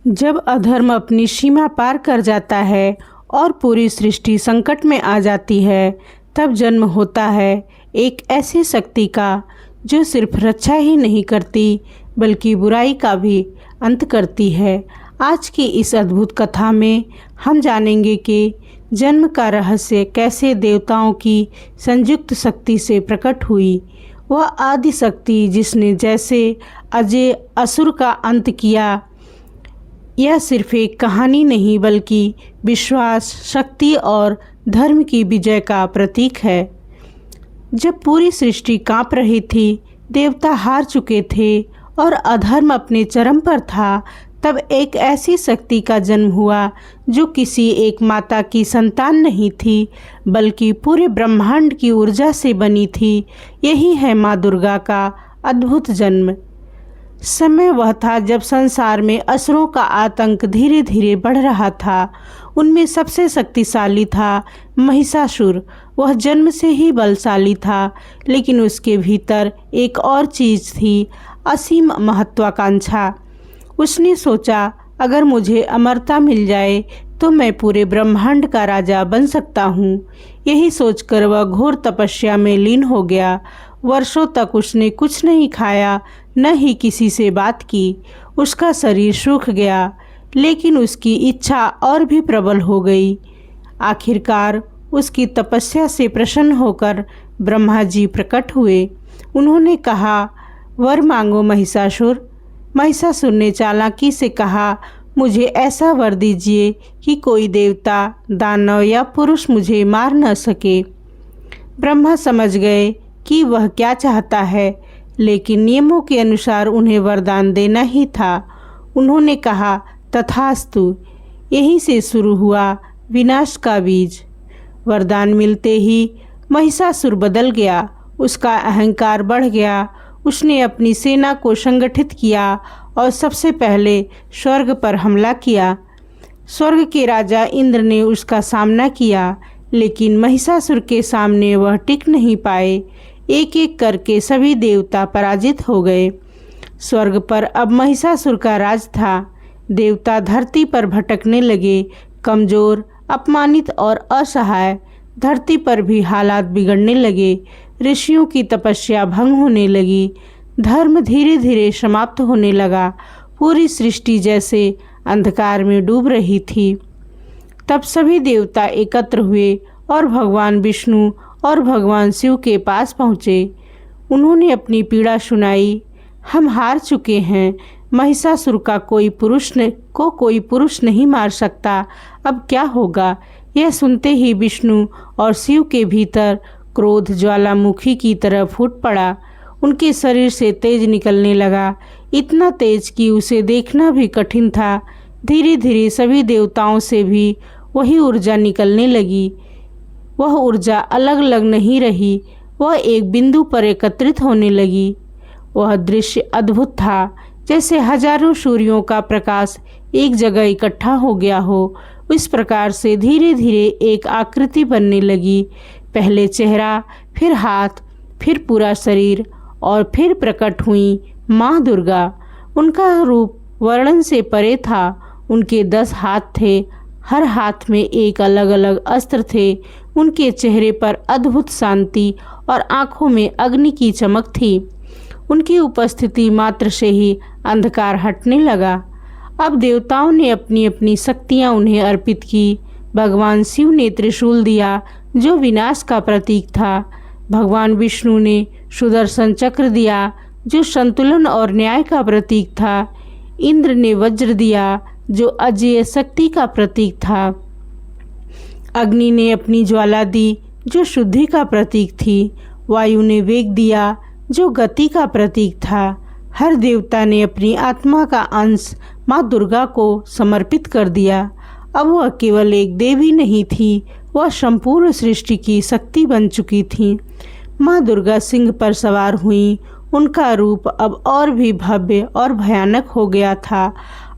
जब अधर्म अपनी सीमा पार कर जाता है और पूरी सृष्टि संकट में आ जाती है, तब जन्म होता है एक ऐसी शक्ति का जो सिर्फ रक्षा ही नहीं करती बल्कि बुराई का भी अंत करती है। आज की इस अद्भुत कथा में हम जानेंगे कि जन्म का रहस्य कैसे देवताओं की संयुक्त शक्ति से प्रकट हुई। वह आदि शक्ति जिसने जैसे अजय असुर का अंत किया। यह सिर्फ एक कहानी नहीं बल्कि विश्वास, शक्ति और धर्म की विजय का प्रतीक है। जब पूरी सृष्टि कांप रही थी, देवता हार चुके थे और अधर्म अपने चरम पर था, तब एक ऐसी शक्ति का जन्म हुआ जो किसी एक माता की संतान नहीं थी बल्कि पूरे ब्रह्मांड की ऊर्जा से बनी थी। यही है माँ दुर्गा का अद्भुत जन्म। समय वह था जब संसार में असुरों का आतंक धीरे धीरे बढ़ रहा था। उनमें सबसे शक्तिशाली था महिषासुर। वह जन्म से ही बलशाली था, लेकिन उसके भीतर एक और चीज थी, असीम महत्वाकांक्षा। उसने सोचा, अगर मुझे अमरता मिल जाए तो मैं पूरे ब्रह्मांड का राजा बन सकता हूँ। यही सोचकर वह घोर तपस्या में लीन हो गया। वर्षों तक उसने कुछ नहीं खाया, न ही किसी से बात की। उसका शरीर सूख गया, लेकिन उसकी इच्छा और भी प्रबल हो गई। आखिरकार उसकी तपस्या से प्रसन्न होकर ब्रह्मा जी प्रकट हुए। उन्होंने कहा, वर मांगो महिषासुर। महिषासुर ने चालाकी से कहा, मुझे ऐसा वर दीजिए कि कोई देवता, दानव या पुरुष मुझे मार न सके। ब्रह्मा समझ गए कि वह क्या चाहता है, लेकिन नियमों के अनुसार उन्हें वरदान देना ही था। उन्होंने कहा, तथास्तु। यहीं से शुरू हुआ विनाश का बीज। वरदान मिलते ही महिषासुर बदल गया। उसका अहंकार बढ़ गया। उसने अपनी सेना को संगठित किया और सबसे पहले स्वर्ग पर हमला किया। स्वर्ग के राजा इंद्र ने उसका सामना किया, लेकिन महिषासुर के सामने वह टिक नहीं पाए। एक एक करके सभी देवता पराजित हो गए। स्वर्ग पर अब महिषासुर का राज था। देवता धरती पर भटकने लगे, कमजोर, अपमानित और असहाय। धरती पर भी हालात बिगड़ने लगे। ऋषियों की तपस्या भंग होने लगी। धर्म धीरे धीरे समाप्त होने लगा। पूरी सृष्टि जैसे अंधकार में डूब रही थी। तब सभी देवता एकत्र हुए और भगवान विष्णु और भगवान शिव के पास पहुँचे। उन्होंने अपनी पीड़ा सुनाई। हम हार चुके हैं। महिषासुर का कोई पुरुष नहीं मार सकता। अब क्या होगा? यह सुनते ही विष्णु और शिव के भीतर क्रोध ज्वालामुखी की तरह फूट पड़ा। उनके शरीर से तेज निकलने लगा, इतना तेज कि उसे देखना भी कठिन था। धीरे धीरे सभी देवताओं से भी वही ऊर्जा निकलने लगी। वह ऊर्जा अलग अलग नहीं रही, वह एक बिंदु पर एकत्रित होने लगी। वह दृश्य अद्भुत था, जैसे हजारों सूर्यों का प्रकाश एक जगह इकट्ठा हो गया हो। इस प्रकार से धीरे धीरे एक आकृति बनने लगी। पहले चेहरा, फिर हाथ, फिर पूरा शरीर और फिर प्रकट हुई माँ दुर्गा। उनका रूप वर्णन से परे था। उनके 10 हाथ थे, हर हाथ में एक अलग अलग अस्त्र थे। उनके चेहरे पर अद्भुत शांति और आंखों में अग्नि की चमक थी। उनकी उपस्थिति मात्र से ही अंधकार हटने लगा। अब देवताओं ने अपनी अपनी शक्तियाँ उन्हें अर्पित की। भगवान शिव ने त्रिशूल दिया, जो विनाश का प्रतीक था। भगवान विष्णु ने सुदर्शन चक्र दिया, जो संतुलन और न्याय का प्रतीक था। इंद्र ने वज्र दिया, जो अजेय शक्ति का प्रतीक था। अग्नि ने अपनी ज्वाला दी, जो शुद्धि का प्रतीक थी। वायु ने वेग दिया, जो गति का प्रतीक था। हर देवता ने अपनी आत्मा का अंश माँ दुर्गा को समर्पित कर दिया। अब वह केवल एक देवी नहीं थी, वह संपूर्ण सृष्टि की शक्ति बन चुकी थी। माँ दुर्गा सिंह पर सवार हुई। उनका रूप अब और भी भव्य और भयानक हो गया था।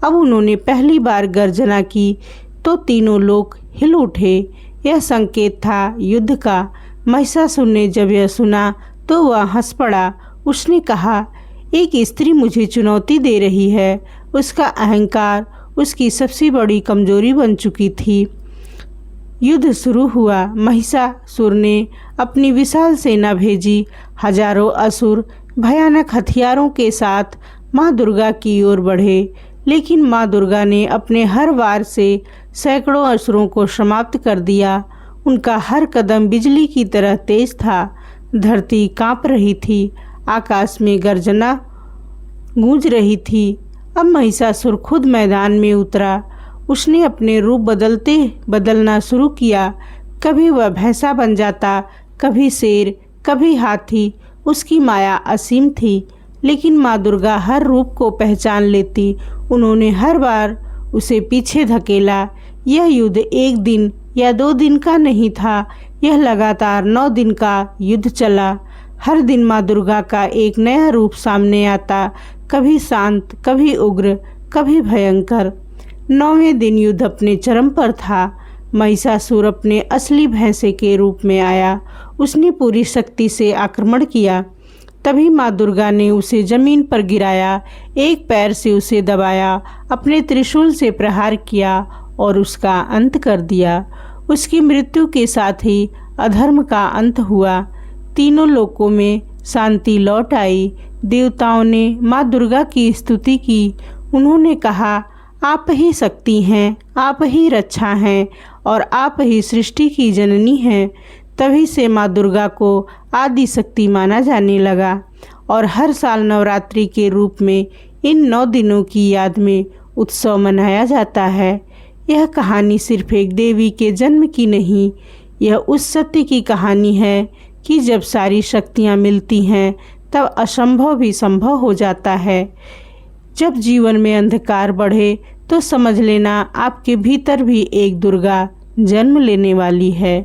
अब उन्होंने पहली बार गर्जना की तो तीनों लोग हिल उठे। यह संकेत था युद्ध का। महिषासुर ने जब यह सुना तो वह हंस पड़ा। उसने कहा, एक स्त्री मुझे चुनौती दे रही है। उसका अहंकार उसकी सबसे बड़ी कमजोरी बन चुकी थी। युद्ध शुरू हुआ। महिषासुर ने अपनी विशाल सेना भेजी। हजारों असुर भयानक हथियारों के साथ माँ दुर्गा की ओर बढ़े, लेकिन माँ दुर्गा ने अपने हर वार से सैकड़ों असुरों को समाप्त कर दिया। उनका हर कदम बिजली की तरह तेज था। धरती कांप रही थी, आकाश में गर्जना गूंज रही थी। अब महिषासुर खुद मैदान में उतरा। उसने अपने रूप बदलना शुरू किया। कभी वह भैंसा बन जाता, कभी शेर, कभी हाथी। उसकी माया असीम थी, लेकिन माँ दुर्गा हर रूप को पहचान लेती। उन्होंने हर बार उसे पीछे धकेला। यह युद्ध 1 दिन या 2 दिन का नहीं था, यह लगातार 9 दिन का युद्ध चला। हर दिन माँ दुर्गा का एक नया रूप सामने आता, कभी शांत, कभी उग्र, कभी भयंकर। 9वें दिन युद्ध अपने चरम पर था। महिषासुर अपने असली भैंसे के रूप में आया। उसने पूरी शक्ति से आक्रमण किया। तभी माँ दुर्गा ने उसे जमीन पर गिराया, एक पैर से उसे दबाया, अपने त्रिशूल से प्रहार किया और उसका अंत कर दिया। उसकी मृत्यु के साथ ही अधर्म का अंत हुआ। तीनों लोकों में शांति लौट आई। देवताओं ने माँ दुर्गा की स्तुति की। उन्होंने कहा, आप ही शक्ति हैं, आप ही रक्षा हैं और आप ही सृष्टि की जननी हैं। तभी से माँ दुर्गा को आदि शक्ति माना जाने लगा और हर साल नवरात्रि के रूप में इन 9 दिनों की याद में उत्सव मनाया जाता है। यह कहानी सिर्फ एक देवी के जन्म की नहीं, यह उस सत्य की कहानी है कि जब सारी शक्तियाँ मिलती हैं तब असंभव भी संभव हो जाता है। जब जीवन में अंधकार बढ़े तो समझ लेना आपके भीतर भी एक दुर्गा जन्म लेने वाली है।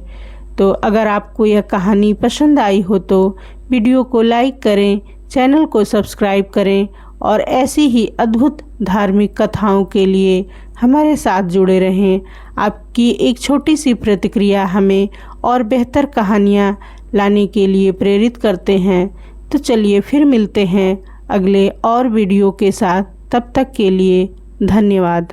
तो अगर आपको यह कहानी पसंद आई हो तो वीडियो को लाइक करें, चैनल को सब्सक्राइब करें और ऐसी ही अद्भुत धार्मिक कथाओं के लिए हमारे साथ जुड़े रहें। आपकी एक छोटी सी प्रतिक्रिया हमें और बेहतर कहानियाँ लाने के लिए प्रेरित करते हैं। तो चलिए फिर मिलते हैं अगले और वीडियो के साथ। तब तक के लिए धन्यवाद।